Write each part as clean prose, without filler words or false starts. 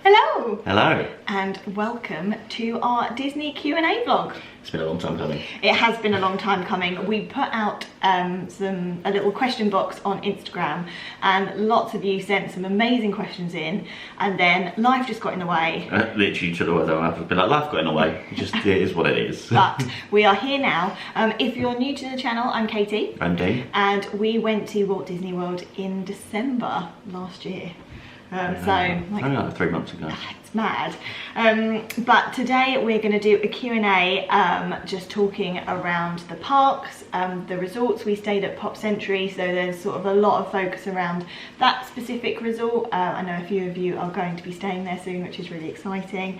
Hello! Hello! And welcome to our Disney Q&A vlog. It's been a long time coming. It has been a long time coming. We put out a little question box on Instagram and lots of you sent some amazing questions in, and then life just got in the way. Literally took the words out of my mouth. I've been like, life got in the way. It is what it is. But we are here now. If you're new to the channel, I'm Katie. I'm Dean. And we went to Walt Disney World in December last year. Only like 3 months ago. It's mad. But today we're going to do a Q&A, just talking around the parks, the resorts. We stayed at Pop Century, so there's sort of a lot of focus around that specific resort. I know a few of you are going to be staying there soon, which is really exciting.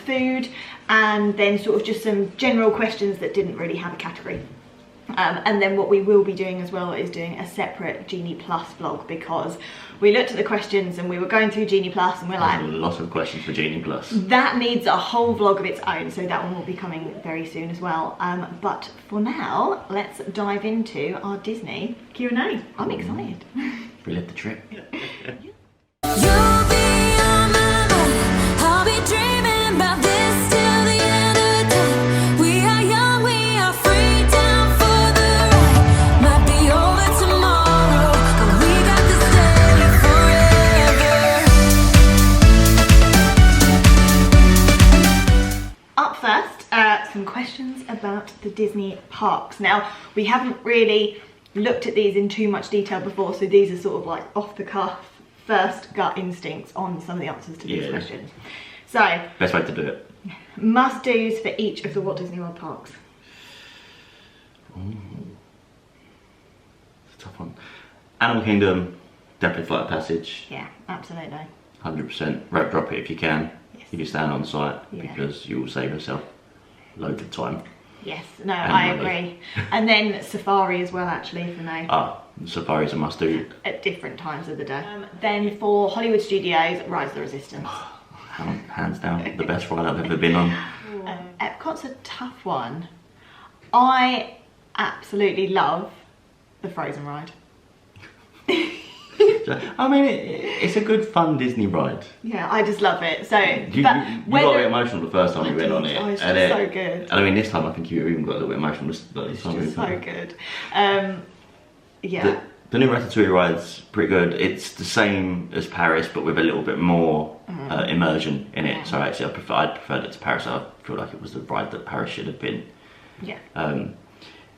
Food, and then sort of just some general questions that didn't really have a category. And then what we will be doing as well is doing a separate Genie Plus vlog, because we looked at the questions and we were going through Genie Plus and we're like, there's a lot of questions for Genie Plus. That needs a whole vlog of its own, so that one will be coming very soon as well. But for now, let's dive into our Disney Q&A. I'm excited. We lived the trip. Some questions about the Disney parks. Now, we haven't really looked at these in too much detail before, so these are sort of like off the cuff, first gut instincts on some of the answers to these questions. So, best way to do it. Must-dos for each of the Walt Disney World parks. Ooh. It's a tough one. Animal Kingdom, definitely Flight of Passage. Yeah, absolutely. 100%. Rope drop it if you can. Yes. If you stand on site, Yeah. because you will save yourself loads of time. Yes, no, I agree. And then Safari as well, actually, for me. Safari's a must do. At different times of the day. Then for Hollywood Studios, Rise of the Resistance. Hands down, the best ride I've ever been on. Epcot's a tough one. I absolutely love the Frozen ride. I mean, it's a good fun Disney ride. Yeah, I just love it. So, you got a bit emotional the first time we went on it. Oh, it's just so good. And I mean, this time I think you even got a little bit emotional. It's just so good. Yeah. The new Ratatouille ride's pretty good. It's the same as Paris, but with a little bit more immersion in it. So actually, I preferred it to Paris. I feel like it was the ride that Paris should have been. Yeah.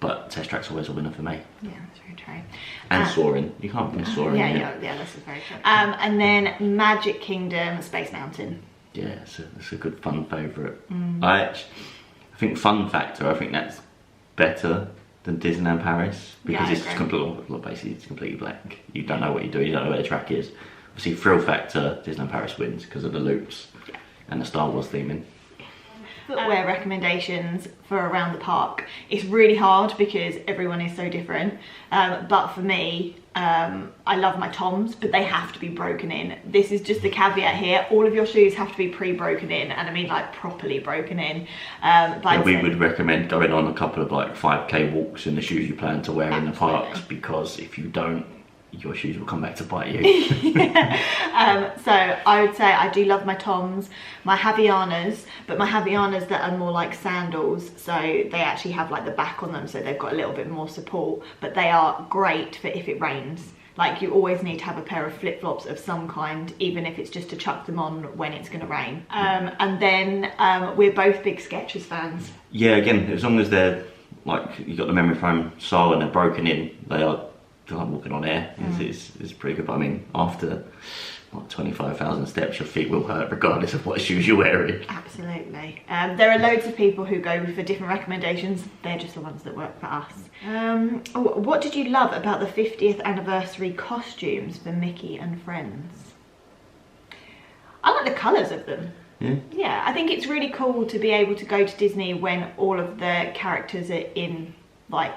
But Test Track's always a winner for me. Yeah, that's very true. And Soaring. You can't miss Soaring. Yeah, this is very true. And then Magic Kingdom, Space Mountain. Yeah, it's a good fun favourite. I think fun factor, I think that's better than Disneyland Paris, because it's completely blank. You don't know what you're doing, you don't know where the track is. Obviously, thrill factor, Disneyland Paris wins because of the loops and the Star Wars theming. Footwear recommendations for around the park. It's really hard because everyone is so different, but for me, I love my Toms, but they have to be broken in. This is just the caveat here. All of your shoes have to be pre-broken in, and I mean like properly broken in. We would recommend going on a couple of like 5k walks in the shoes you plan to wear in the parks, because if you don't, your shoes will come back to bite you. So I would say I do love my Toms, my Havaianas, but my Havaianas that are more like sandals, so they actually have like the back on them, so they've got a little bit more support, but they are great for if it rains. Like, you always need to have a pair of flip-flops of some kind, even if it's just to chuck them on when it's going to rain. And then we're both big Skechers fans. Yeah, again, as long as they're like, you got the memory foam sole and they're broken in, they are like walking on air. It's pretty good. But I mean, after what, 25,000 steps, your feet will hurt regardless of what shoes you're wearing. Absolutely. There are loads of people who go for different recommendations. They're just the ones that work for us. What did you love about the 50th anniversary costumes for Mickey and Friends? I like the colours of them. Yeah, I think it's really cool to be able to go to Disney when all of the characters are in like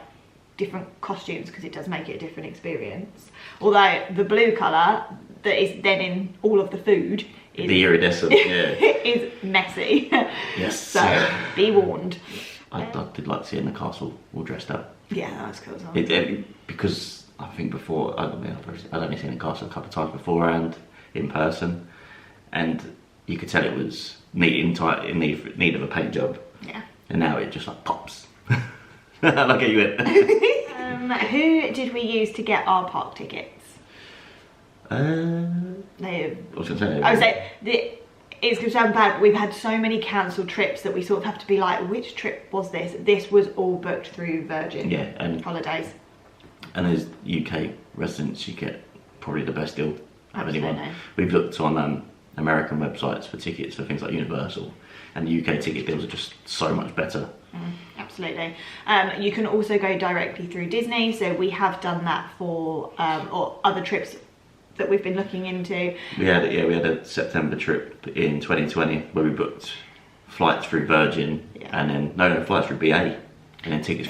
different costumes, because it does make it a different experience. Although the blue colour that is then in all of the food is, the iridescent, is messy. Yes. So be warned. I did like seeing the castle all dressed up. Yeah, that was cool as well. Because I think before, I'd only seen the castle a couple of times beforehand. in person, and you could tell it was in need of a paint job. Yeah. And now it just like pops. Like you went. Who did we use to get our park tickets? I was going to say. I would say it's going to sound bad, but we've had so many cancelled trips that we sort of have to be like, which trip was this? This was all booked through Virgin Holidays. And as UK residents, you get probably the best deal of anyone. Absolutely. We've looked on American websites for tickets for things like Universal, and the UK ticket deals are just so much better. Absolutely. You can also go directly through Disney, so we have done that for or other trips that we've been looking into. We had a September trip in 2020 where we booked flights through Virgin, and then flights through BA, and then tickets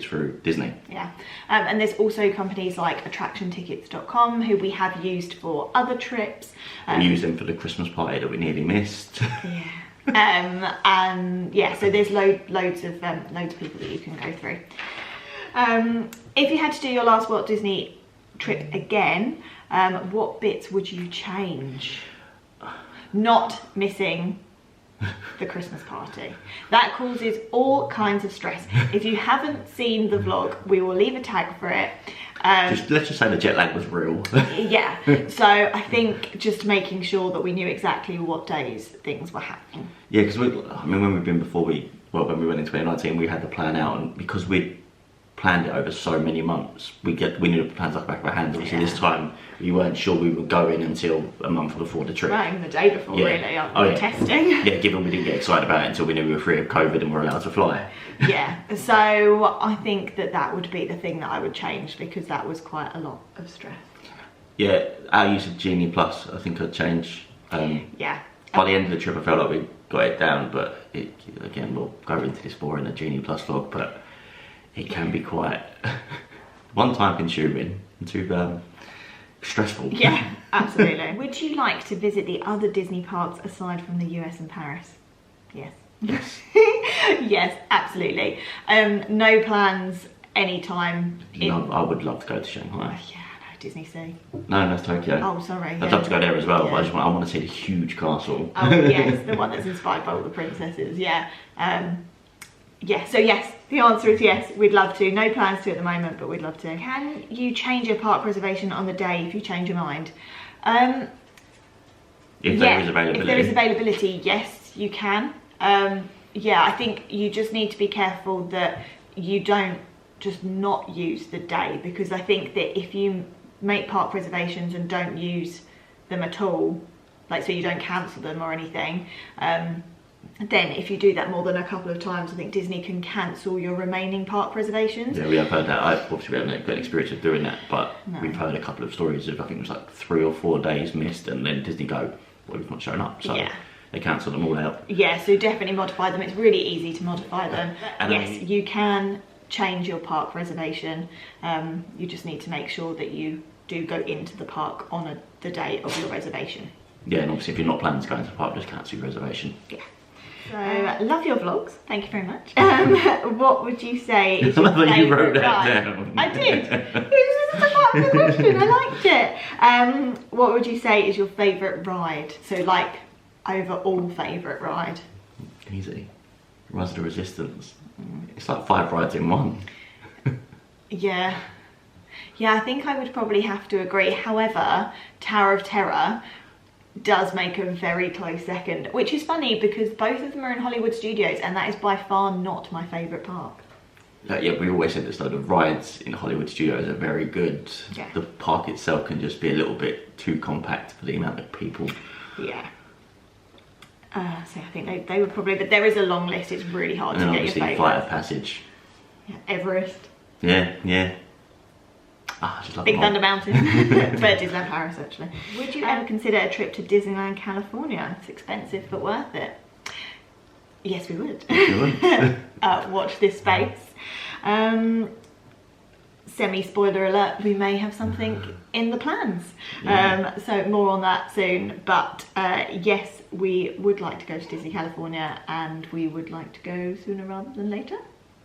through Disney. Yeah, and there's also companies like attractiontickets.com who we have used for other trips. We used them for the Christmas party that we nearly missed. Yeah. And yeah, so there's loads of people that you can go through. If you had to do your last Walt Disney trip again, what bits would you change? Not missing the Christmas party. That causes all kinds of stress. If you haven't seen the vlog, we will leave a tag for it. Let's just say the jet lag was real. Yeah, so I think just making sure that we knew exactly what days things were happening. Yeah, because when we've been before, when we went in 2019, we had the plan out, and because we planned it over so many months, we knew the plans like the back of our hands. Obviously, this time we weren't sure we were going until a month before the trip. Right, even the day before, really, testing. Yeah, given we didn't get excited about it until we knew we were free of COVID and were allowed to fly. Yeah, so I think that would be the thing that I would change, because that was quite a lot of stress. Yeah, our use of Genie Plus, I think I'd change. Yeah. By the end of the trip, I felt like we got it down, but again, we'll go into this more in the Genie Plus vlog, but it can be quite one, time consuming, and two, stressful. Yeah, absolutely. Would you like to visit the other Disney parks aside from the US and Paris? Yes. Yes. Yes, absolutely. No plans anytime. I would love to go to Shanghai. Oh, yeah, no, Disney Sea. No, that's Tokyo. Oh, sorry. I'd love to go there as well, but I want to see the huge castle. Oh, yes, the one that's inspired by all the princesses, yeah. Yeah, so yes, the answer is yes, we'd love to. No plans to at the moment, but we'd love to. Can you change your park reservation on the day if you change your mind? If there is availability. If there is availability, yes, you can. Yeah, I think you just need to be careful that you don't just not use the day, because I think that if you make park reservations and don't use them at all, like so you don't cancel them or anything, then if you do that more than a couple of times, I think Disney can cancel your remaining park reservations. Yeah, we have heard that. Obviously we haven't got experience of doing that, but we've heard a couple of stories of, I think it was like 3 or 4 days missed, and then Disney go, well, we've not shown up, so they cancel them all out. Yeah, so definitely modify them. It's really easy to modify them. And yes, you can change your park reservation. You just need to make sure that you do go into the park on the day of your reservation. Yeah, and obviously if you're not planning to go into the park, just cancel your reservation. Yeah. So, love your vlogs. Thank you very much. What would you say is your favourite you wrote that ride? down. I did. It was just a part of the question. I liked it. What would you say is your favourite ride? So, like, overall favourite ride? Easy. Rise of the Resistance. It's like 5 rides in one. Yeah. Yeah, I think I would probably have to agree. However, Tower of Terror does make a very close second, which is funny because both of them are in Hollywood Studios, and that is by far not my favourite park. Yeah, we always said this though, the rides in Hollywood Studios are very good. Yeah. The park itself can just be a little bit too compact for the amount of people. Yeah. So I think they would probably, but there is a long list, it's really hard to get your favourite. Flight of Passage. Yeah, Everest. Yeah, yeah. I just love Big Thunder Mountain. But Disneyland Paris, actually. Would you ever consider a trip to Disneyland California? It's expensive but worth it. Yes, we would. Watch this space. Semi-spoiler alert, we may have something in the plans. So more on that soon. But yes, we would like to go to Disney California, and we would like to go sooner rather than later.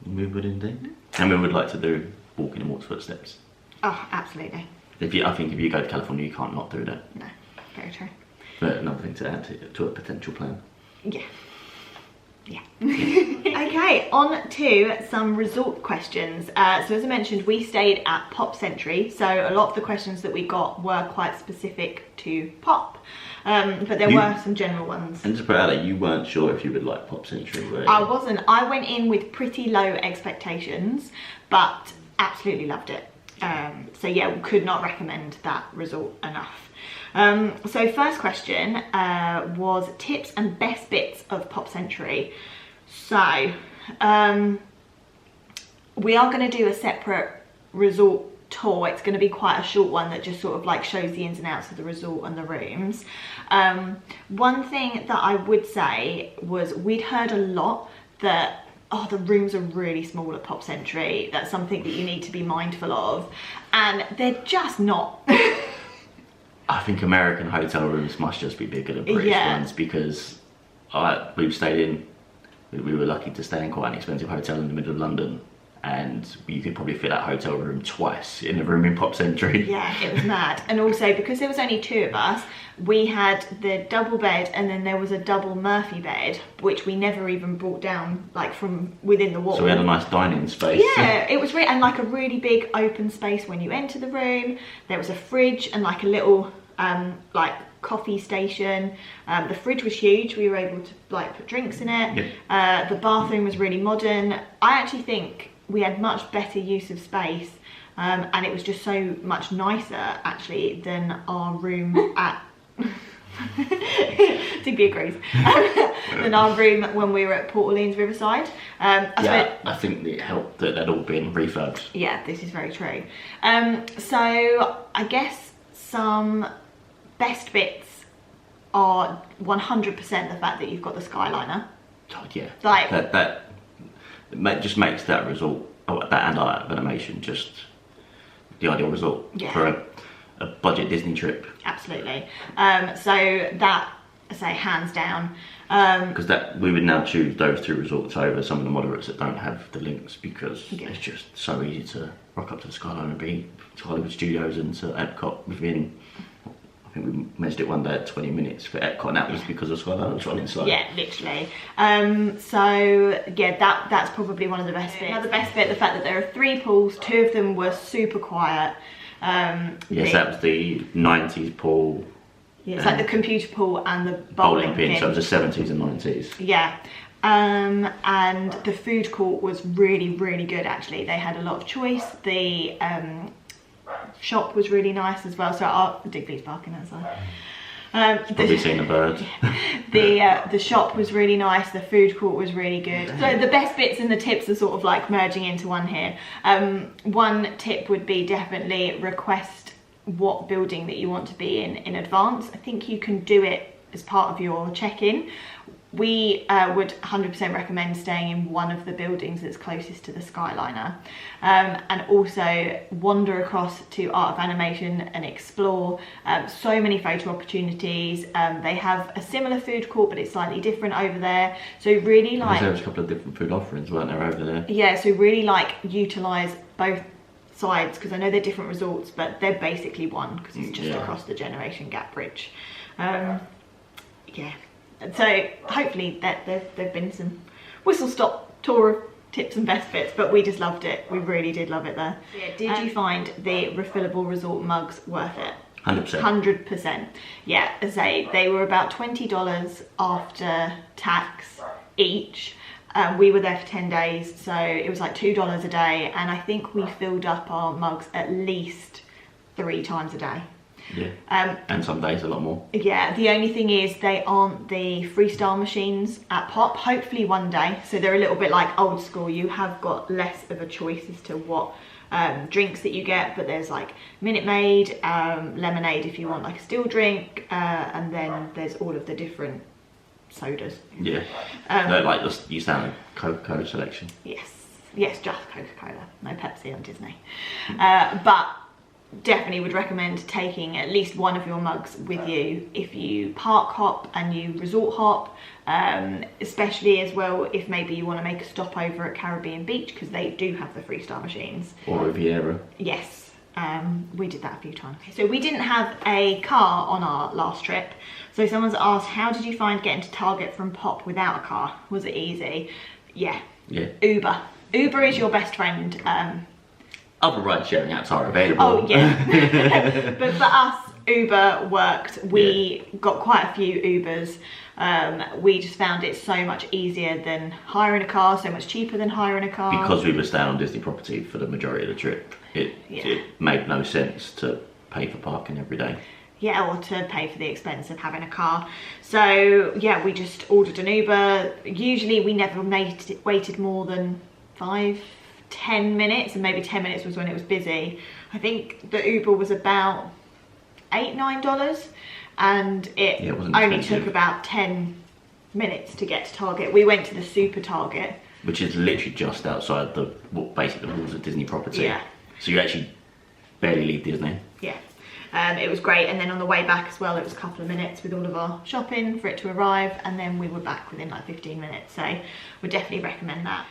We would indeed. And we would like to do Walking in Walt's footsteps. Oh, absolutely. I think if you go to California, you can't not do that. No. very true. But another thing to add to a potential plan. Yeah. Yeah. Okay, on to some resort questions. So as I mentioned, we stayed at Pop Century, so a lot of the questions that we got were quite specific to Pop, but there were some general ones. And to put it out there, you weren't sure if you would like Pop Century, were you? I wasn't. I went in with pretty low expectations, but absolutely loved it. So yeah, could not recommend that resort enough. So first question was tips and best bits of Pop Century. So we are going to do a separate resort tour. It's going to be quite a short one that just sort of like shows the ins and outs of the resort and the rooms. One thing that I would say was we'd heard a lot that the rooms are really small at Pop Century. That's something that you need to be mindful of, and they're just not. I think American hotel rooms must just be bigger than British ones, because we've stayed in, we were lucky to stay in quite an expensive hotel in the middle of London, and you could probably fit that hotel room twice in a room in Pop Century. Yeah, it was mad. And also, because there was only 2 of us, we had the double bed, and then there was a double Murphy bed, which we never even brought down like from within the wall. So we had a nice dining space. Yeah, it was really, and like a really big open space when you enter the room. There was a fridge and like a little like coffee station. The fridge was huge. We were able to like put drinks in it. Yep. The bathroom was really modern. I actually think we had much better use of space, and it was just so much nicer actually than our room at Digby agrees. Than our room when we were at Port Orleans Riverside. I think it helped that they'd all been refurbed. Yeah, this is very true. So I guess some best bits are 100% the fact that you've got the Skyliner. Oh, yeah, like that just makes that resort, that and Art of Animation, just the ideal resort for a budget Disney trip. Absolutely. So that, I say, hands down. Because we would now choose those 2 resorts over some of the moderates that don't have the links, because it's just so easy to rock up to the Skyliner and be to Hollywood Studios and to Epcot within, I think we measured it one day at 20 minutes for Epcot, and that was because of Skyliner was running slow. Yeah, literally. So yeah, that's probably one of the best bits. Another best bit, the fact that there are 3 pools, 2 of them were super quiet. Yes, that was the 90s pool. Yeah, it's like the computer pool and the bowling pin. So it was the 70s and 90s. Yeah. And the food court was really, really good actually. They had a lot of choice. The shop was really nice as well. So Digby's barking outside. Probably seen a bird. The shop was really nice. The food court was really good. So the best bits and the tips are sort of like merging into one here. One tip would be definitely request what building that you want to be in advance. I think you can do it as part of your check-in. We would 100% recommend staying in one of the buildings that's closest to the Skyliner, and also wander across to Art of Animation and explore. So many photo opportunities. They have a similar food court, but it's slightly different over there. So really like... There was a couple of different food offerings, weren't there, over there? Yeah, so really like utilise both sides, because I know they're different resorts, but they're basically one, because it's just across the Generation Gap Bridge. Yeah. So hopefully there've been some whistle-stop tour of tips and best bits, but we just loved it. We really did love it there. Yeah, did you find the refillable resort mugs worth it? 100%. 100%. Yeah, as I say, they were about $20 after tax each. We were there for 10 days, so it was like $2 a day, and I think we filled up our mugs at least 3 times a day. Yeah, and some days a lot more. Yeah, the only thing is they aren't the freestyle machines at Pop. Hopefully one day, so they're a little bit like old school. You have got less of a choice as to what drinks that you get, but there's like Minute Maid, lemonade if you want like a still drink, and then there's all of the different sodas. Yeah, like you sound Coca-Cola selection. Yes, just Coca-Cola, no Pepsi on Disney. But definitely would recommend taking at least one of your mugs with you if you park hop and you resort hop, especially as well if maybe you want to make a stop over at Caribbean Beach, because they do have the freestyle machines. Or Riviera. Yes, We did that a few times. So we didn't have a car on our last trip. So someone's asked, how did you find getting to Target from Pop without a car? Was it easy? Yeah. Uber. Uber is your best friend. Other ride sharing apps are available. Oh yeah. But for us, Uber worked. We got quite a few Ubers. We just found it so much easier than hiring a car, so much cheaper than hiring a car. Because we were staying on Disney property for the majority of the trip, it made no sense to pay for parking every day. Yeah, or to pay for the expense of having a car. So yeah, we just ordered an Uber. Usually we never waited more than 5-10 minutes, and maybe 10 minutes was when it was busy. I think the Uber was about $8-9, and it only took about 10 minutes to get to Target. We went to the Super Target, which is literally just outside basically the walls of Disney property. Yeah. So you actually barely leave Disney. Yeah. It was great, and then on the way back as well, it was a couple of minutes with all of our shopping for it to arrive, and then we were back within like 15 minutes. So would definitely recommend that.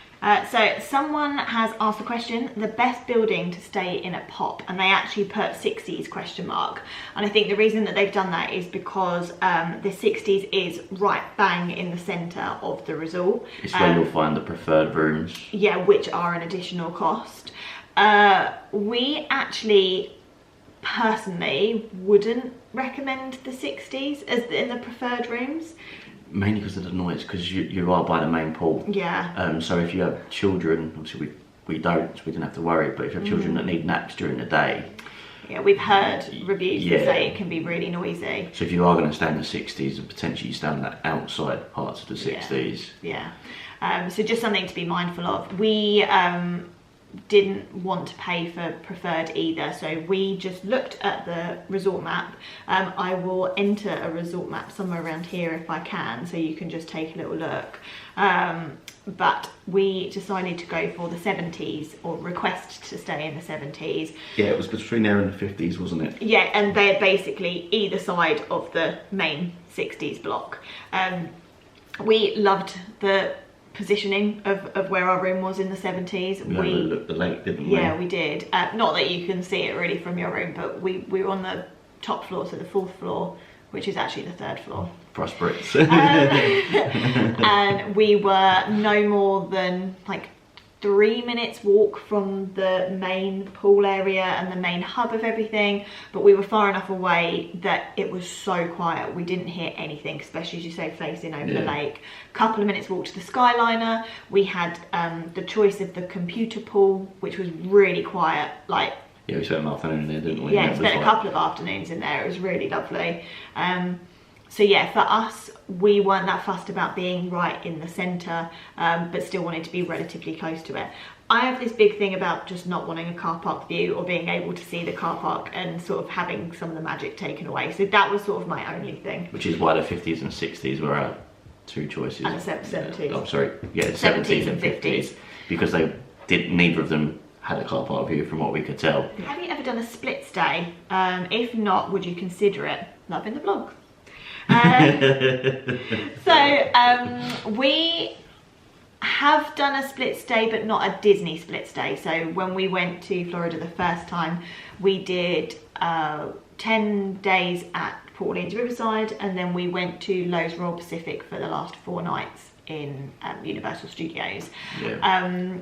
So someone has asked the question, the best building to stay in at Pop, and they actually put 60s question mark. And I think the reason that they've done that is because the 60s is right bang in the centre of the resort. It's where you'll find the preferred rooms. Yeah, which are an additional cost. We actually personally wouldn't recommend the 60s as in the preferred rooms. Mainly because of the noise, because you are by the main pool. Yeah. So if you have children, obviously we don't, so we don't have to worry, but if you have children that need naps during the day. Yeah, we've heard reviews that say it can be really noisy. So if you are going to stay in the 60s, and potentially stay in the outside parts of the 60s. Yeah. So just something to be mindful of. We didn't want to pay for preferred either, so we just looked at the resort map. I will enter a resort map somewhere around here if I can, so you can just take a little look. But we decided to go for the 70s, or request to stay in the 70s. Yeah, it was between there and the 50s, wasn't it? Yeah, and they're basically either side of the main 60s block. We loved the positioning of where our room was in the 70s. We overlooked at the lake, didn't we? Yeah, we did. Not that you can see it really from your room, but we were on the top floor, so the 4th floor, which is actually the 3rd floor. Prosperous. And we were no more than like 3 minutes walk from the main pool area and the main hub of everything, but we were far enough away that it was so quiet. We didn't hear anything, especially as you say, facing over the lake. Couple of minutes walk to the Skyliner. We had the choice of the computer pool, which was really quiet. Like, yeah, we spent an afternoon in there, didn't we? Yeah, we spent a couple of afternoons in there. It was really lovely. So yeah, for us, we weren't that fussed about being right in the centre, but still wanted to be relatively close to it. I have this big thing about just not wanting a car park view, or being able to see the car park and sort of having some of the magic taken away. So that was sort of my only thing. Which is why the 50s and 60s were our two choices. And the 70s. Oh, sorry. Yeah, the 70s and 50s. Because neither of them had a car park view from what we could tell. Have you ever done a split stay? If not, would you consider it? Love in the vlog. We have done a split stay, but not a Disney split stay. So when we went to Florida the first time, we did 10 days at Port Orleans Riverside, and then we went to Lowe's Royal Pacific for the last 4 nights in Universal Studios. Yeah.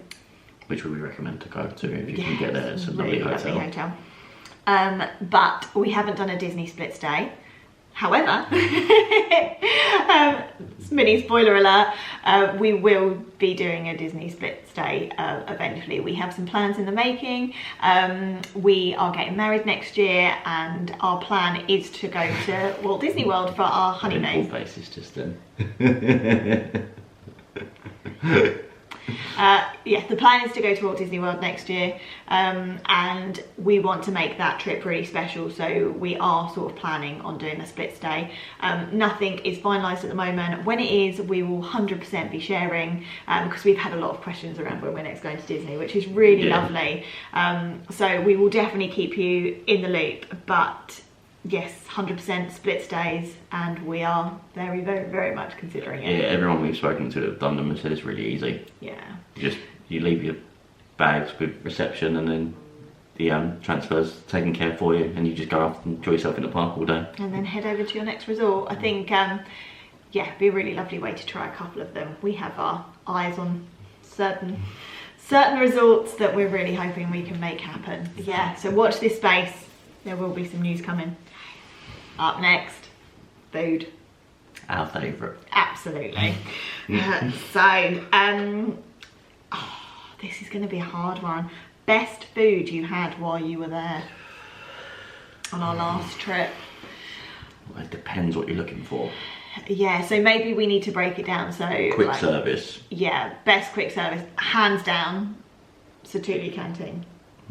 Which we recommend to go to if you can get there. It's a lovely hotel. But we haven't done a Disney split stay. However, mini spoiler alert, we will be doing a Disney split stay eventually. We have some plans in the making. We are getting married next year, and our plan is to go to Walt Disney World for our honeymoon. Full faces just then. Yeah, the plan is to go to Walt Disney World next year, and we want to make that trip really special, so we are sort of planning on doing a split stay. Nothing is finalised at the moment. When it is, we will 100% be sharing, because we've had a lot of questions around when we're next going to Disney, which is really lovely. So we will definitely keep you in the loop, but yes, 100% split stays, and we are very, very, very much considering it. Yeah, everyone we've spoken to that have done them has said it's really easy. Yeah. You leave your bags with reception, and then the transfers taken care for you, and you just go off and enjoy yourself in the park all day. And then head over to your next resort. I think, yeah, it'd be a really lovely way to try a couple of them. We have our eyes on certain resorts that we're really hoping we can make happen. Yeah, so watch this space. There will be some news coming. Up next, food. Our favourite. Absolutely. This is going to be a hard one. Best food you had while you were there on our last trip? Well, it depends what you're looking for. Yeah, so maybe we need to break it down. So Quick service. Yeah, best quick service, hands down, Satuli Canteen.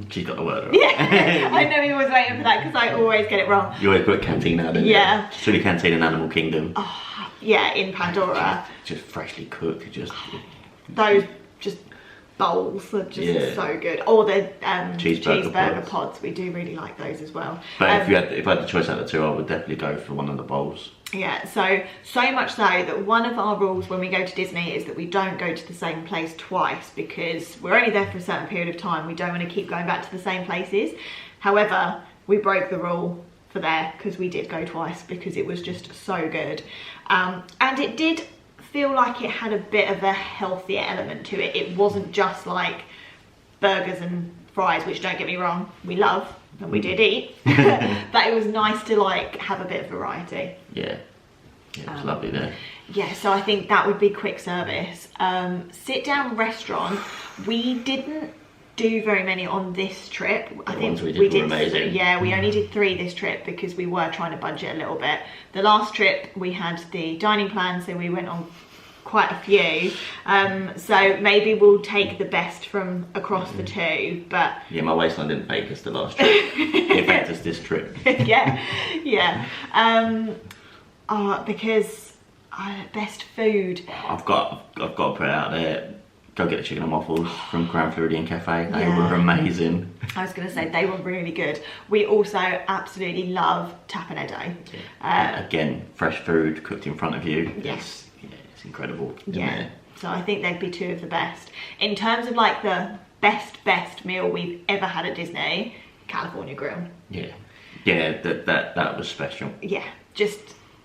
She got the word right. Yeah, I know he was waiting for that because I always get it wrong. You always put Cantina, don't you? Yeah. Chili Canteen and Animal Kingdom. Oh, yeah, in Pandora. Just freshly cooked, Those just bowls are just so good. Or the cheeseburger pods. We do really like those as well. But if I had the choice out of the two, I would definitely go for one of the bowls. Yeah, so much so that one of our rules when we go to Disney is that we don't go to the same place twice, because we're only there for a certain period of time. We don't want to keep going back to the same places. However, we broke the rule for there because we did go twice because it was just so good. And it did feel like it had a bit of a healthier element to it. It wasn't just like burgers and fries, which, don't get me wrong, we love and we did eat, but it was nice to like have a bit of variety. Yeah, it was lovely there. Yeah, so I think that would be quick service. Sit down restaurant, we didn't do very many on this trip. I think we did were amazing. Yeah, we only did 3 this trip because we were trying to budget a little bit. The last trip we had the dining plan, so we went on quite a few. So maybe we'll take the best from across the 2, but yeah, my waistline didn't fake us the last trip. It faked us this trip. yeah. Because best food. I've got to put it out there. Go get the chicken and waffles from Grand Floridian Cafe. They were amazing. I was going to say, they were really good. We also absolutely love tapenade. Again, fresh food cooked in front of you. Yes. It's incredible. Yeah. So I think they'd be 2 of the best. In terms of like the best meal we've ever had at Disney, California Grill. Yeah, that was special. Yeah,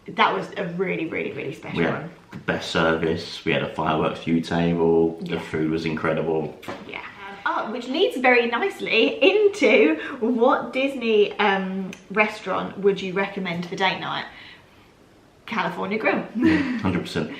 that was a really special one. The best service. We had a fireworks view table. The food was incredible. Yeah. Which leads very nicely into what Disney restaurant would you recommend for date night? California Grill. 100%.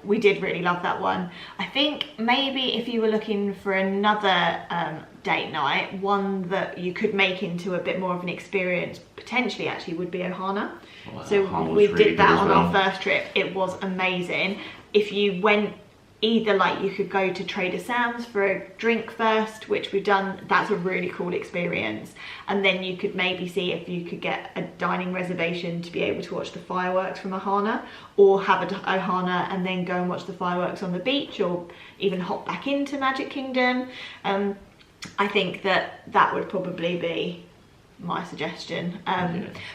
We did really love that one. I think maybe if you were looking for another date night, one that you could make into a bit more of an experience, potentially actually would be Ohana. Well, so we did that on our first trip. It was amazing. If you went either, like, you could go to Trader Sam's for a drink first, which we've done. That's a really cool experience. And then you could maybe see if you could get a dining reservation to be able to watch the fireworks from Ohana, or have a Ohana and then go and watch the fireworks on the beach, or even hop back into Magic Kingdom. I think that would probably be my suggestion.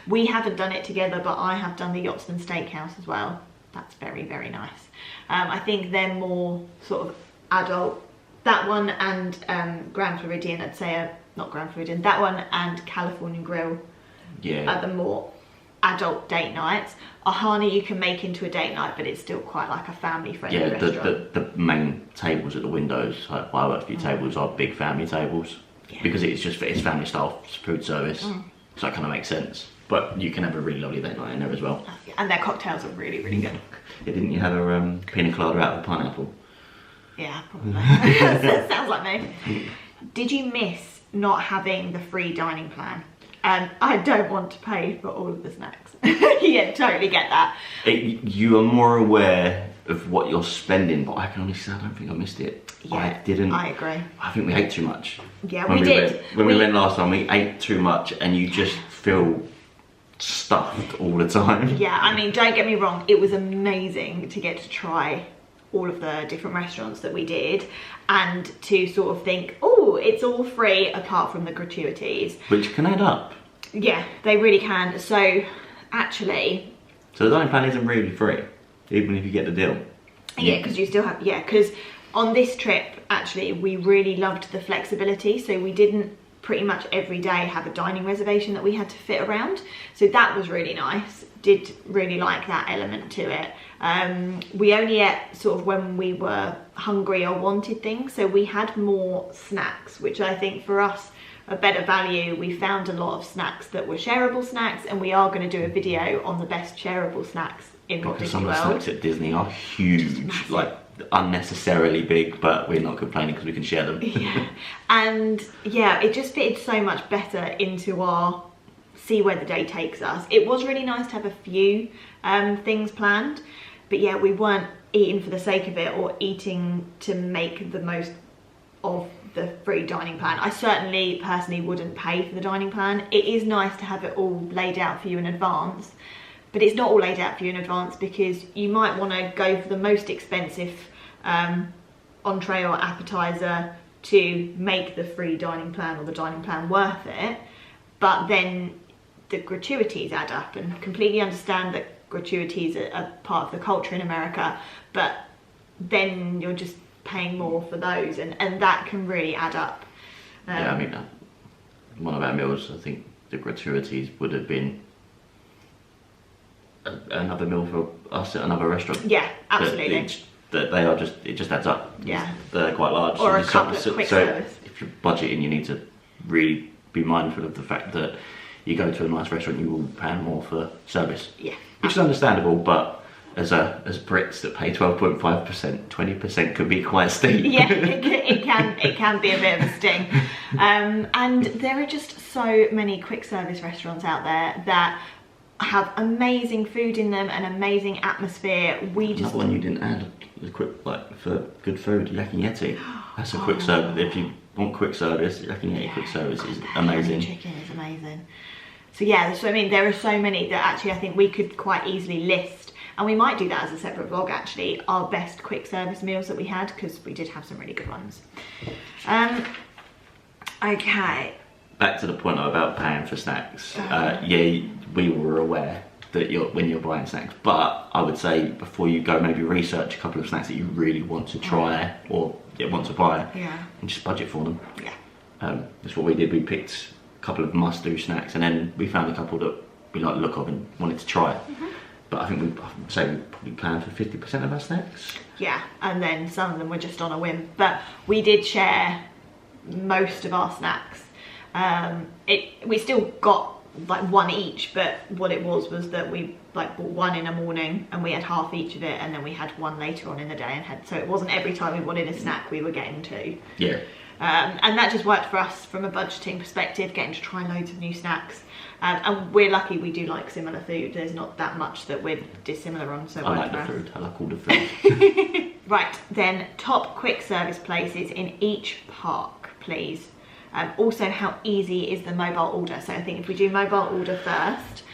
We haven't done it together, but I have done the Yachtsman Steakhouse as well. That's very nice. I think they're more sort of adult. That one and Grand Floridian, I'd say, not Grand Floridian, that one and California Grill are the more adult date nights. Ohana you can make into a date night, but it's still quite like a family-friendly restaurant. The main tables at the windows, like fireworks view tables, are big family tables, because it's family style food service, so that kind of makes sense. But you can have a really lovely date night in there as well. And their cocktails are really good. Yeah, didn't you have a pina colada out of pineapple? Yeah, probably. Sounds like me. Did you miss not having the free dining plan? I don't want to pay for all of the snacks. Yeah, totally get that. You are more aware of what you're spending, but I can honestly say I don't think I missed it. Yeah, I didn't. I agree. I think we ate too much. Yeah, we did. When we went last time, we ate too much, and you just feel stuffed all the time. Yeah, I mean, don't get me wrong, it was amazing to get to try all of the different restaurants that we did, and to sort of think, oh, it's all free apart from the gratuities, which can add up. Yeah, they really can. So actually, so the dining plan isn't really free, even if you get the deal. Yeah, because you still have, because on this trip actually we really loved the flexibility, so we didn't pretty much every day have a dining reservation that we had to fit around. So that was really nice. Did really like that element to it. We only ate sort of when we were hungry or wanted things. So we had more snacks, which I think for us, a better value. We found a lot of snacks that were shareable snacks, and we are going to do a video on the best shareable snacks in Walt Disney World. Some of the snacks at Disney are huge, like unnecessarily big, but we're not complaining because we can share them. Yeah, and yeah, it just fitted so much better into our see where the day takes us. It was really nice to have a few things planned, but yeah, we weren't eating for the sake of it or eating to make the most of the free dining plan. I certainly personally wouldn't pay for the dining plan. It is nice to have it all laid out for you in advance, but it's not all laid out for you in advance because you might want to go for the most expensive entree or appetizer to make the free dining plan or the dining plan worth it, but then the gratuities add up, and completely understand that gratuities are part of the culture in America, but then you're just paying more for those, and that can really add up. Yeah, I mean, one of our meals, I think the gratuities would have been another meal for us at another restaurant. Yeah, absolutely. It just adds up. Yeah. They're quite large. Or a couple of quick service. If you're budgeting, you need to really be mindful of the fact that you go to a nice restaurant, you will pay more for service. Yeah. Which is understandable, but as Brits that pay 12.5%, 20% could be quite steep. Yeah, it can be a bit of a sting. And there are just so many quick service restaurants out there that have amazing food in them and amazing atmosphere. Another one you didn't add, the quick, like for good food, Yak and Yeti. That's a quick service. If you want quick service, Yak and Yeti quick service is amazing. Chicken is amazing. So yeah, so I mean, there are so many that actually I think we could quite easily list, and we might do that as a separate vlog actually, our best quick service meals that we had, because we did have some really good ones. Okay. Back to the point about paying for snacks. Yeah, we were aware that when you're buying snacks, but I would say before you go, maybe research a couple of snacks that you really want to try or want to buy, and just budget for them. Yeah. That's what we did. We picked a couple of must-do snacks, and then we found a couple that we like the look of and wanted to try. But I think we probably planned for 50% of our snacks. Yeah, and then some of them were just on a whim, but we did share most of our snacks. We still got like one each, but what it was that we like bought one in the morning and we had half each of it, and then we had one later on in the day and had, so it wasn't every time we wanted a snack we were getting two. Yeah. And that just worked for us from a budgeting perspective, getting to try loads of new snacks. And we're lucky we do like similar food. There's not that much that we're dissimilar on, so I like the food. I like all the food. Right, then top quick service places in each park, please. Also, how easy is the mobile order? So I think if we do mobile order first,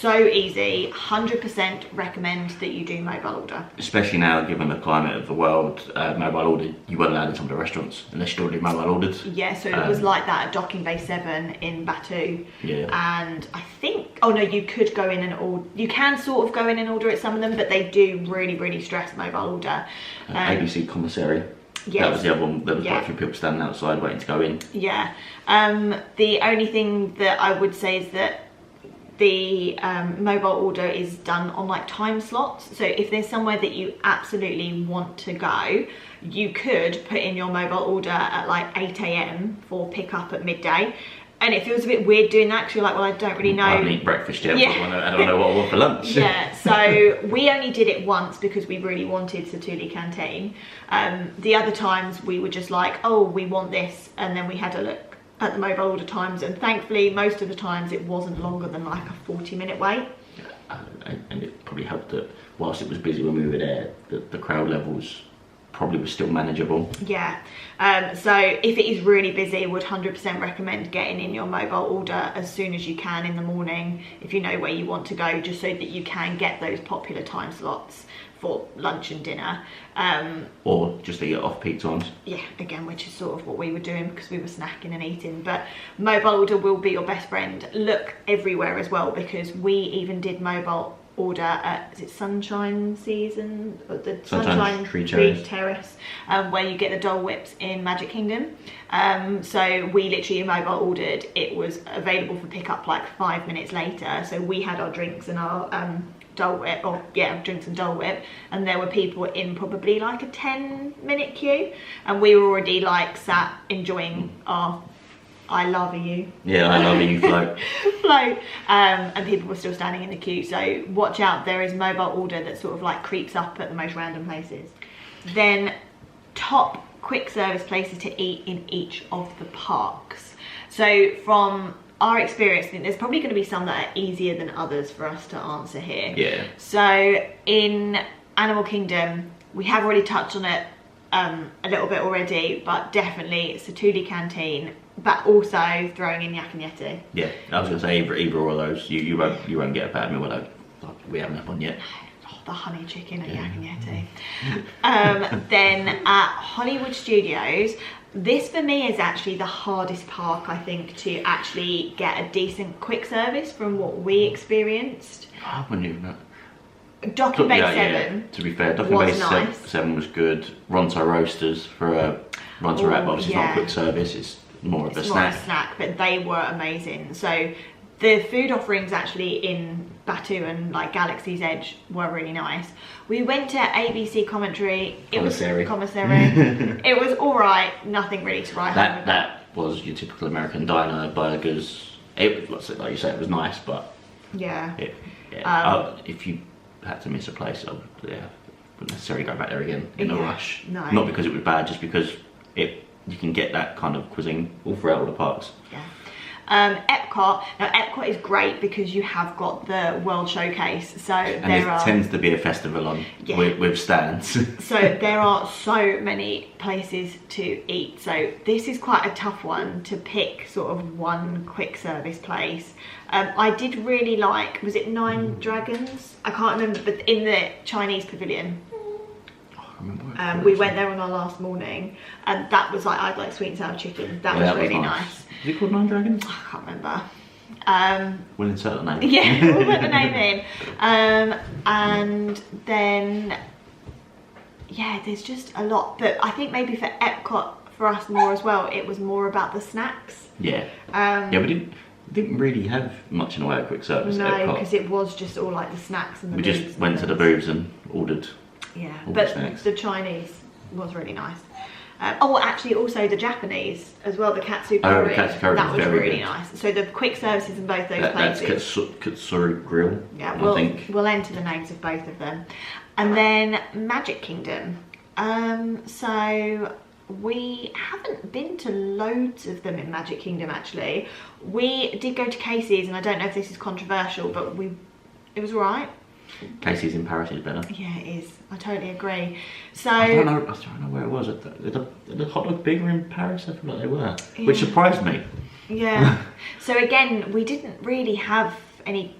so easy, 100% recommend that you do mobile order. Especially now, given the climate of the world, mobile order, you weren't allowed in some of the restaurants unless you're already mobile ordered. Yeah, so it was like that at Docking Bay 7 in Batu. Yeah. And I think, oh no, you could go in and order, you can sort of go in and order at some of them, but they do really, really stress mobile order. ABC Commissary. Yes. That was the other one. There was quite a few people standing outside waiting to go in. Yeah. The only thing that I would say is that the mobile order is done on like time slots. So if there's somewhere that you absolutely want to go, you could put in your mobile order at like 8 AM for pickup at midday. And it feels a bit weird doing that because you're like, well, I don't really know. I haven't eaten breakfast yet, but I don't know what I want for lunch. Yeah, so we only did it once because we really wanted Satuli Canteen. The other times we were just like, oh, we want this. And then we had a look at the mobile order times. And thankfully, most of the times it wasn't longer than like a 40-minute wait. And it probably helped that whilst it was busy when we were there, the crowd levels probably was still manageable. Yeah, so if it is really busy, would 100% recommend getting in your mobile order as soon as you can in the morning if you know where you want to go, just so that you can get those popular time slots for lunch and dinner. Or just to get off peak times. Yeah, again, which is sort of what we were doing because we were snacking and eating, but mobile order will be your best friend. Look everywhere as well, because we even did mobile order at, is it Sunshine Season? Or the Sunshine Tree Terrace, where you get the Dole Whips in Magic Kingdom. So we literally mobile ordered. It was available for pickup like 5 minutes later. So we had our drinks and our Dole Whip, or yeah, drinks and Dole Whip, and there were people in probably like a 10-minute queue, and we were already like sat enjoying our I love you. Yeah, I love you float. Float. And people were still standing in the queue. So watch out, there is mobile order that sort of like creeps up at the most random places. Then top quick service places to eat in each of the parks. So from our experience, I think there's probably going to be some that are easier than others for us to answer here. Yeah. So in Animal Kingdom, we have already touched on it a little bit already, but definitely Satuli Canteen, but also throwing in Yak and Yeti. Yeah, I was going to say either or those. You won't get a bad meal. We haven't had one yet. Oh, the honey chicken at Yak and Yeti. Then at Hollywood Studios, this for me is actually the hardest park, I think, to actually get a decent quick service from what we experienced. I wouldn't even know. Docking Bay 7. Yeah. To be fair, Docking Bay 7 was good. Ronto Roasters for a Ronto Wrap, obviously it's not quick service, it's more of a snack, but they were amazing. So the food offerings actually in Batu and like Galaxy's Edge were really nice. We went to ABC Commentary. Commissary. It was all right. Nothing really to write home about. That was your typical American diner, burgers. It was, like you say, it was nice, but yeah. If you had to miss a place, I wouldn't necessarily go back there again in a rush. No. Not because it was bad, just because you can get that kind of cuisine all throughout all the parks. Yeah. Epcot. Now Epcot is great because you have got the World Showcase, so there tends to be a festival on with stands. So there are so many places to eat. So this is quite a tough one to pick sort of one quick service place. I did really like, was it Nine Dragons? I can't remember, but in the Chinese pavilion. We went there on our last morning, and that was like, I'd like sweet and sour chicken. That was really nice. Is it called Nine Dragons? I can't remember. We'll insert the name. Yeah, we'll put the name in. And then, yeah, there's just a lot. But I think maybe for Epcot, for us more as well, it was more about the snacks. Yeah. We didn't really have much in the way of quick service. No, because it was just all like the snacks and the We just went to the booths and ordered. Yeah, but the Chinese was really nice. Actually, also the Japanese as well, the katsu curry. The katsu curry that was very really good. nice. So the quick services in both those places. That's Katsuri Grill. Yeah, I think. We'll enter the names of both of them. And then Magic Kingdom. So we haven't been to loads of them in Magic Kingdom actually. We did go to Casey's, and I don't know if this is controversial, but it was alright. Casey's in Paris is better. Yeah, it is. I totally agree. So I don't know where it was. Are the hot dogs bigger in Paris? I feel like they were, which surprised me. Yeah. So again, we didn't really have any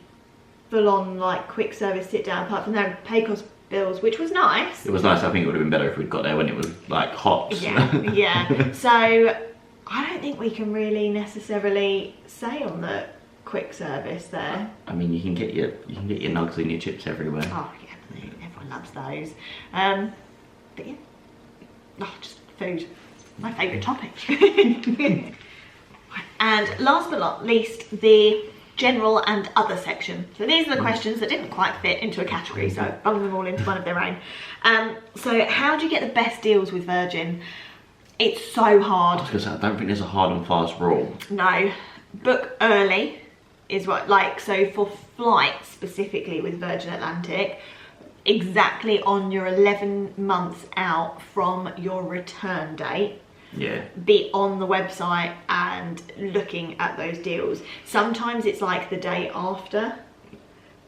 full-on like quick service sit down apart from their Pecos bills, which was nice. It was nice. I think it would have been better if we'd got there when it was like hot. Yeah. So I don't think we can really necessarily say on the quick service there. I mean, you can get your nugs and your chips everywhere. Oh yeah, everyone loves those. But yeah, just food, my favourite topic. And last but not least, the general and other section. So these are the questions that didn't quite fit into a category, so I bunged them all into one of their own. So how do you get the best deals with Virgin? It's so hard. I was going to say, I don't think there's a hard and fast rule. No, book early is what, so for flights specifically with Virgin Atlantic, exactly on your 11 months out from your return date. Yeah. Be on the website and looking at those deals. Sometimes it's like the day after.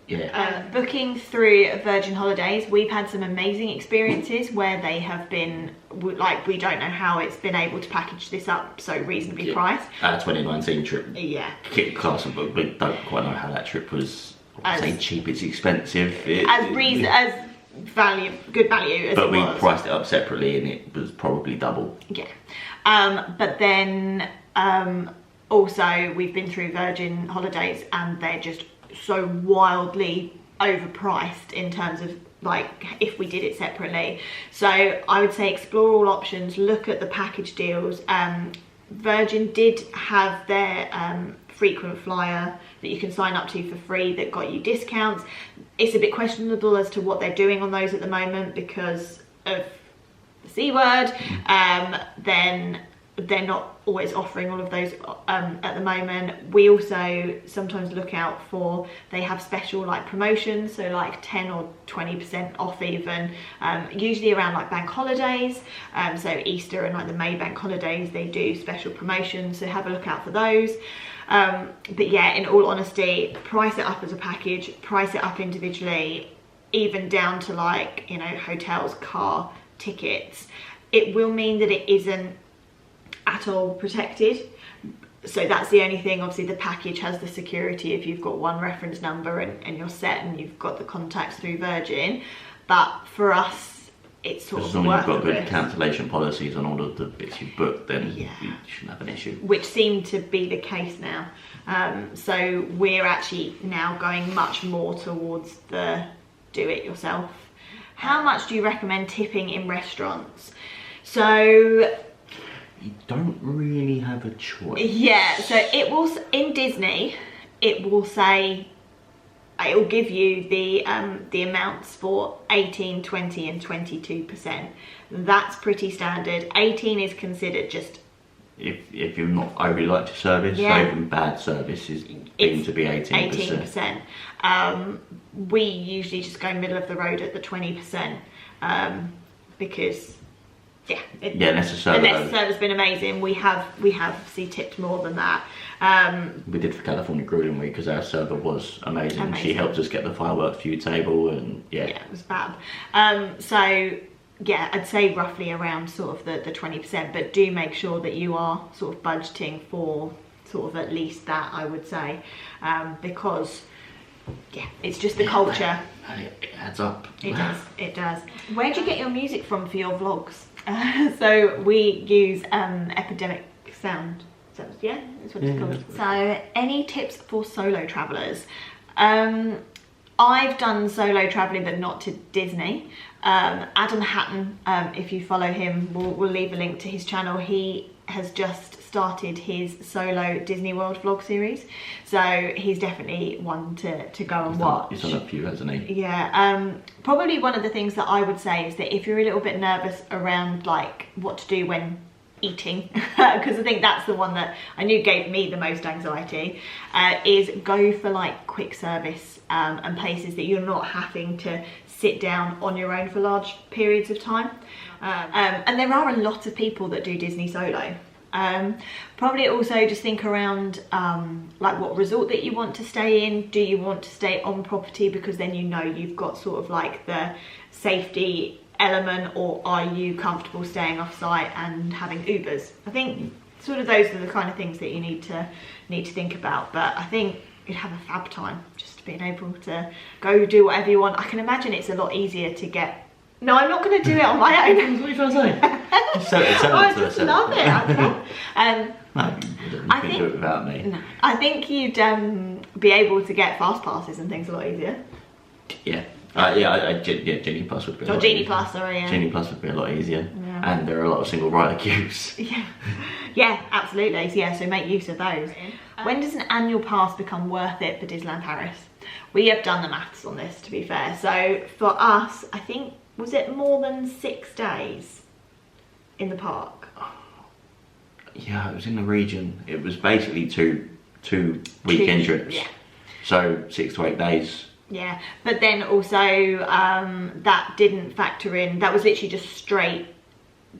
Yeah. Booking through Virgin Holidays, we've had some amazing experiences where they have been, like, we don't know how it's been able to package this up so reasonably priced. 2019 trip. Yeah. Kit class, but we don't quite know how that trip was. I say cheap, it's expensive. As value, good value as but it we was. Priced it up separately and it was probably double. Yeah. But then also we've been through Virgin Holidays and they're just so wildly overpriced in terms of like if we did it separately. So I would say explore all options, look at the package deals. Virgin did have their frequent flyer that you can sign up to for free that got you discounts. It's a bit questionable as to what they're doing on those at the moment because of the C word. Then they're not always offering all of those at the moment. We also sometimes look out for, they have special like promotions, so like 10 or 20% off even, usually around like bank holidays. So Easter and like the May bank holidays, they do special promotions, so have a look out for those. But yeah, in all honesty, price it up as a package, price it up individually, even down to like, you know, hotels, car tickets. It will mean that it isn't at all protected, so that's the only thing. Obviously the package has the security if you've got one reference number and you're set and you've got the contacts through Virgin, but for us it's sort of worth it. As long as you've got good cancellation policies on all of the bits you've booked, then you shouldn't have an issue, which seem to be the case now. So we're actually now going much more towards the do it yourself. How much do you recommend tipping in restaurants? So you don't really have a choice. Yeah, so it will, in Disney, it will say, it will give you the amounts for 18, 20 and 22%. That's pretty standard. 18 is considered just... If you're not overly like to service, so even bad service is deemed to be 18%. 18%. We usually just go middle of the road at the 20%, because... unless the service has been amazing, we have tipped more than that. We did for California Grill, didn't we? Because our server was amazing. She helped us get the fireworks view table, and it was fab. So yeah, I'd say roughly around sort of the 20%, but do make sure that you are sort of budgeting for sort of at least that, I would say, because it's just the culture. It adds up. It does. Where do you get your music from for your vlogs? So we use Epidemic Sound. Yeah, that's what it's called. So any tips for solo travellers? I've done solo travelling, but not to Disney. Adam Hatton, if you follow him, we'll leave a link to his channel. He has just started his solo Disney World vlog series, so he's definitely one to go and watch. He's done a few, hasn't he? Yeah. Probably one of the things that I would say is that if you're a little bit nervous around like what to do when eating, because I think that's the one that I knew gave me the most anxiety, is go for like quick service and places that you're not having to sit down on your own for large periods of time. And there are a lot of people that do Disney solo. Probably also just think around like what resort that you want to stay in. Do you want to stay on property, because then you know you've got sort of like the safety element, or are you comfortable staying off site and having Ubers? I think sort of those are the kind of things that you need to think about. But I think you'd have a fab time just being able to go do whatever you want. I can imagine it's a lot easier to get... No, I'm not going to do it on my own. What are you trying to say? I just love it. I think do it without me. No, I think you'd be able to get fast passes and things a lot easier. Yeah. Genie Plus would be a lot Genie easier. Plus, sorry, yeah. Genie Plus would be a lot easier. Yeah. And there are a lot of single rider queues. Yeah, absolutely. So make use of those. When does an annual pass become worth it for Disneyland Paris? We have done the maths on this, to be fair. So for us, I think, was it more than 6 days in the park? Yeah, it was in the region. It was basically two weekend trips. Yeah. So 6 to 8 days. Yeah, but then also that didn't factor in, that was literally just straight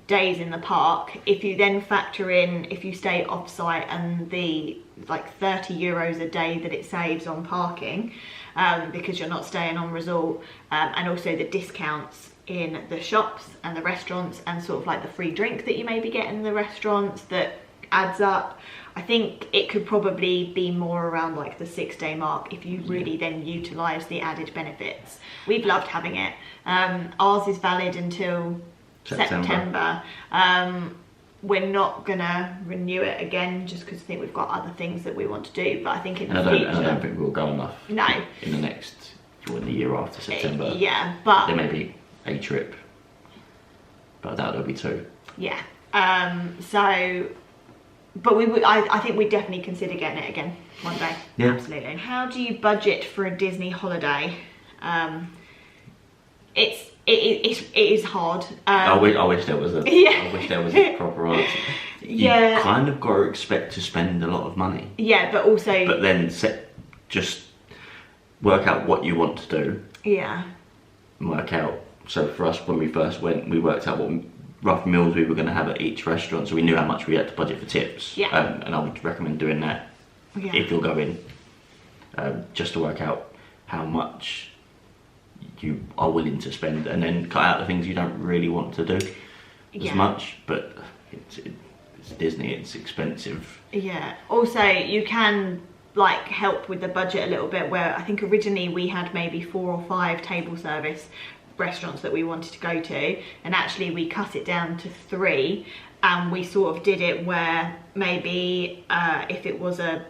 days in the park. If you then factor in, if you stay off site, and the like 30 euros a day that it saves on parking, because you're not staying on resort, and also the discounts in the shops and the restaurants, and sort of like the free drink that you maybe get in the restaurants, that adds up. I think it could probably be more around like the 6-day mark if you really then utilise the added benefits. We've loved having it. Ours is valid until September. We're not gonna renew it again just because I think we've got other things that we want to do, but I think in the future... I don't think we'll go enough. No. In the next or in the year after September. Yeah, but there may be a trip, but I doubt there'll be 2. Yeah. But I think we'd definitely consider getting it again one day. Yeah. Absolutely. How do you budget for a Disney holiday? It is hard. I wish there was a I wish there was a proper answer. You kind of got to expect to spend a lot of money. Yeah, but also. But then just work out what you want to do. Yeah. And work out. So for us, when we first went, we worked out what rough meals we were going to have at each restaurant, so we knew how much we had to budget for tips. Yeah. And I would recommend doing that if you're going, just to work out how much you are willing to spend, and then cut out the things you don't really want to do as much. But it's Disney, it's expensive. Yeah. Also, you can like help with the budget a little bit, where I think originally we had maybe 4 or 5 table service restaurants that we wanted to go to, and actually we cut it down to 3, and we sort of did it where maybe if it was a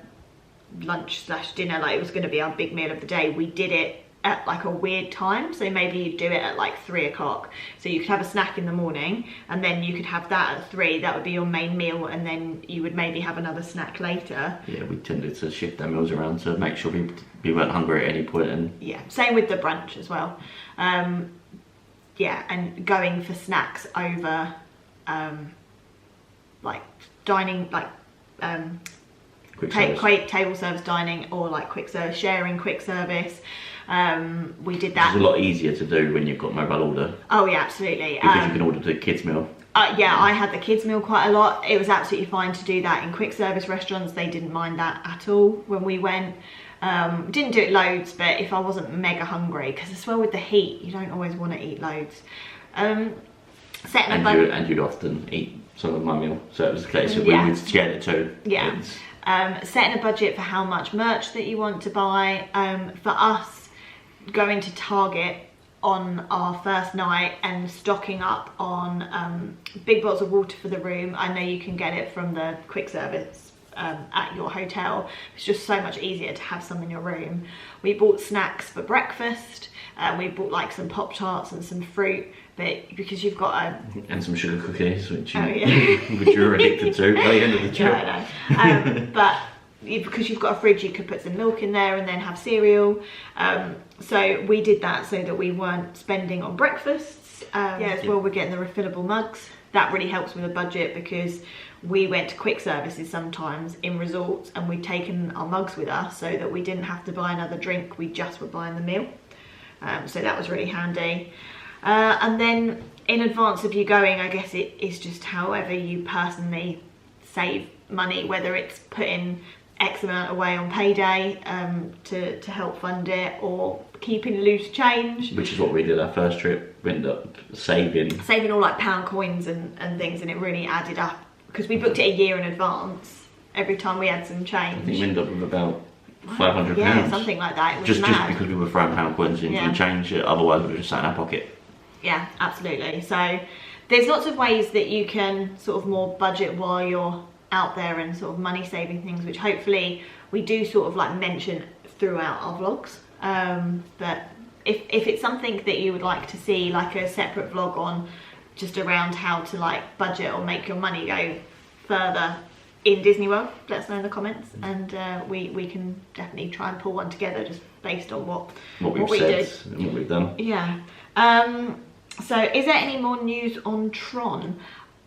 lunch/dinner, like it was going to be our big meal of the day, we did it at like a weird time. So maybe you do it at like 3 o'clock, so you could have a snack in the morning, and then you could have that at 3. That would be your main meal, and then you would maybe have another snack later. Yeah, we tended to shift our meals around to make sure we weren't hungry at any point. And yeah, same with the brunch as well. Yeah, and going for snacks over like dining, like table service dining, or like quick service, sharing quick service. We did that. It's a lot easier to do when you've got mobile order. Oh yeah, absolutely. Because you can order the kids meal. Yeah, I had the kids meal quite a lot. It was absolutely fine to do that in quick service restaurants. They didn't mind that at all when we went. Didn't do it loads, but if I wasn't mega hungry, because as well with the heat, you don't always want to eat loads. And you'd often eat some of my meal, so it was a case of we would share it too. Yeah. Setting a budget for how much merch that you want to buy. For us, going to Target on our first night and stocking up on big bottles of water for the room. I know you can get it from the quick service at your hotel. It's just so much easier to have some in your room. We bought snacks for breakfast. We bought like some Pop-Tarts and some fruit, but because you've got and some sugar cookies, which you're addicted to by the end of the trip. Yeah, I know. But because you've got a fridge, you could put some milk in there and then have cereal. So we did that so that we weren't spending on breakfasts. As well, we're getting the refillable mugs. That really helps with the budget, because we went to quick services sometimes in resorts, and we'd taken our mugs with us so that we didn't have to buy another drink. We just were buying the meal. So that was really handy. And then in advance of you going, I guess it is just however you personally save money, whether it's putting X amount away on payday to help fund it, or keeping loose change. Which is what we did our first trip. We ended up saving all like pound coins and things, and it really added up, because we booked it a year in advance. Every time we had some change, I think we ended up with about £500. Yeah, something like that. It was just because we were throwing pound coins into the change, otherwise we were just sat in our pocket. Yeah, absolutely. So there's lots of ways that you can sort of more budget while you're out there, and sort of money saving things, which hopefully we do sort of like mention throughout our vlogs. But if it's something that you would like to see, like a separate vlog on just around how to like budget or make your money go further in Disney World, let us know in the comments, and we can definitely try and pull one together just based on what we did and what we've done. Yeah. So is there any more news on Tron?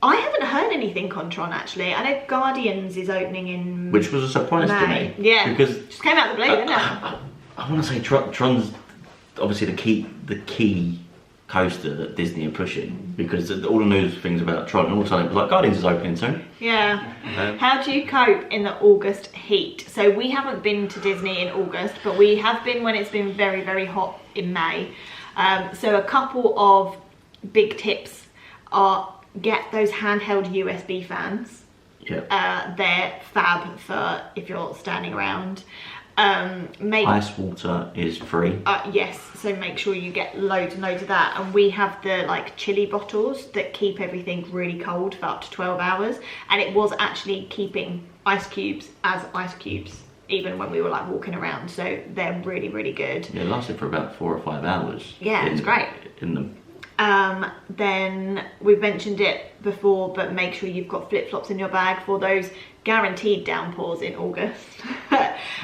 I haven't heard anything on Tron actually. I know Guardians is opening in which was a surprise to me. Yeah, because just came out of the blue, didn't it? I want to say Tron's obviously the key coaster that Disney are pushing, because all the news things about Tron, and all of a sudden it was like Guardians is opening soon. Yeah. How do you cope in the August heat? So we haven't been to Disney in August, but we have been when it's been very, very hot in May. So a couple of big tips are: get those handheld USB fans. Yeah. They're fab for if you're standing around. Ice water is free. Yes, so make sure you get loads and loads of that. And we have the like chili bottles that keep everything really cold for up to 12 hours. And it was actually keeping ice cubes as ice cubes even when we were like walking around. So they're really, really good. Yeah, it lasted for about 4 or 5 hours. Yeah, it's great. In them. Then we've mentioned it before, but make sure you've got flip-flops in your bag for those guaranteed downpours in August.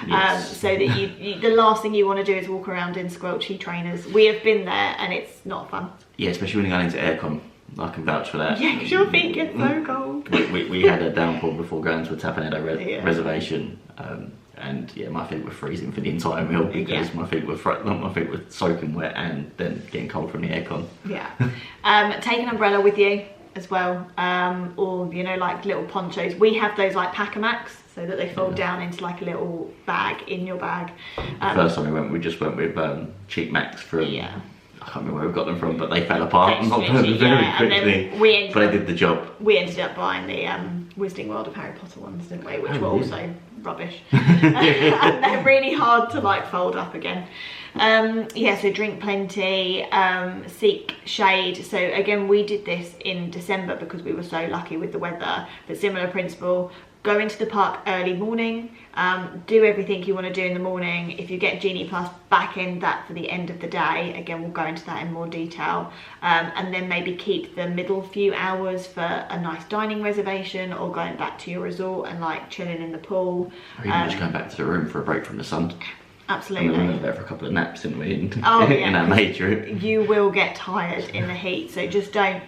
Yes. So that the last thing you want to do is walk around in squelchy trainers. We have been there and it's not fun. Yeah, especially when you're going into aircon. I can vouch for that. Yeah, because your feet get so cold. We had a downpour before going to a Tapanado reservation, and yeah, my feet were freezing for the entire meal because my feet were soaking wet and then getting cold from the aircon. Yeah. Take an umbrella with you as well, or you know, like little ponchos. We have those like Pack-A-Macs, so that they fold down into like a little bag in your bag. The first time we just went with cheap Macs from. I can't remember where we got them from, but they fell apart very quickly. But they did the job. We ended up buying the Wizarding World of Harry Potter ones, didn't we? Which were also rubbish. And they're really hard to like fold up again. Yeah, so drink plenty, seek shade. So again, we did this in December because we were so lucky with the weather, but similar principle. Go into the park early morning, do everything you want to do in the morning. If you get Genie Plus, back in that for the end of the day. Again, we'll go into that in more detail. And then maybe keep the middle few hours for a nice dining reservation or going back to your resort and like chilling in the pool. Or even just going back to the room for a break from the sun. Absolutely. I mean, we were there for a couple of naps, didn't we? In our maid room. You will get tired in the heat, so just don't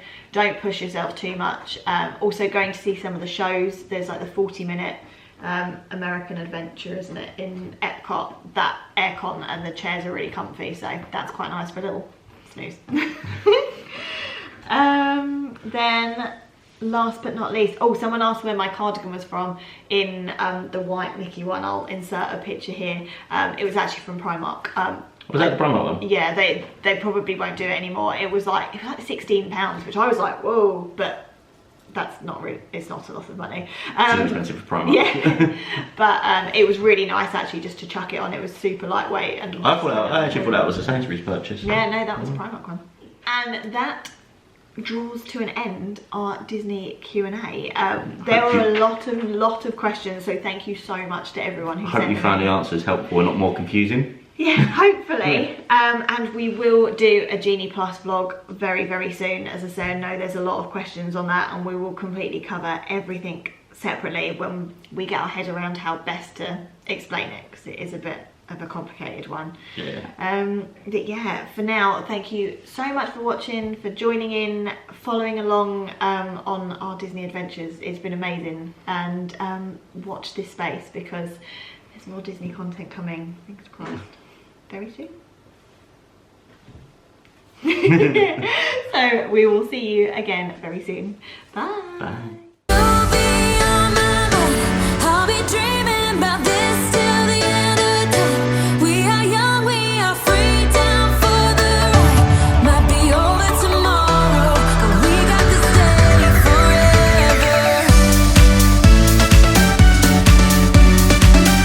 push yourself too much. Also going to see some of the shows. There's like the 40-minute American Adventure, isn't it, in Epcot. That aircon and the chairs are really comfy, so that's quite nice for a little snooze. Then last but not least, someone asked where my cardigan was from in the white Mickey one. I'll insert a picture here. It was actually from Primark. Was that the Primark one? Yeah, they probably won't do it anymore. It was like £16, which I was like, whoa, but that's not really, it's not a lot of money. It's too expensive for Primark. Yeah, but it was really nice actually just to chuck it on. It was super lightweight. And I actually thought that was a Sainsbury's purchase. Yeah, no, that was a Primark one. And that draws to an end our Disney Q&A. There were a lot of questions, so thank you so much to everyone who sent them. I hope you found the answers helpful and not more confusing. Yeah, hopefully. And we will do a Genie Plus vlog very, very soon. As I said, I know there's a lot of questions on that, and we will completely cover everything separately when we get our head around how best to explain it, because it is a bit of a complicated one. But yeah, for now, thank you so much for watching, for joining in, following along on our Disney adventures. It's been amazing, and watch this space because there's more Disney content coming, fingers crossed, very soon. So we will see you again very soon. Bye. Bye.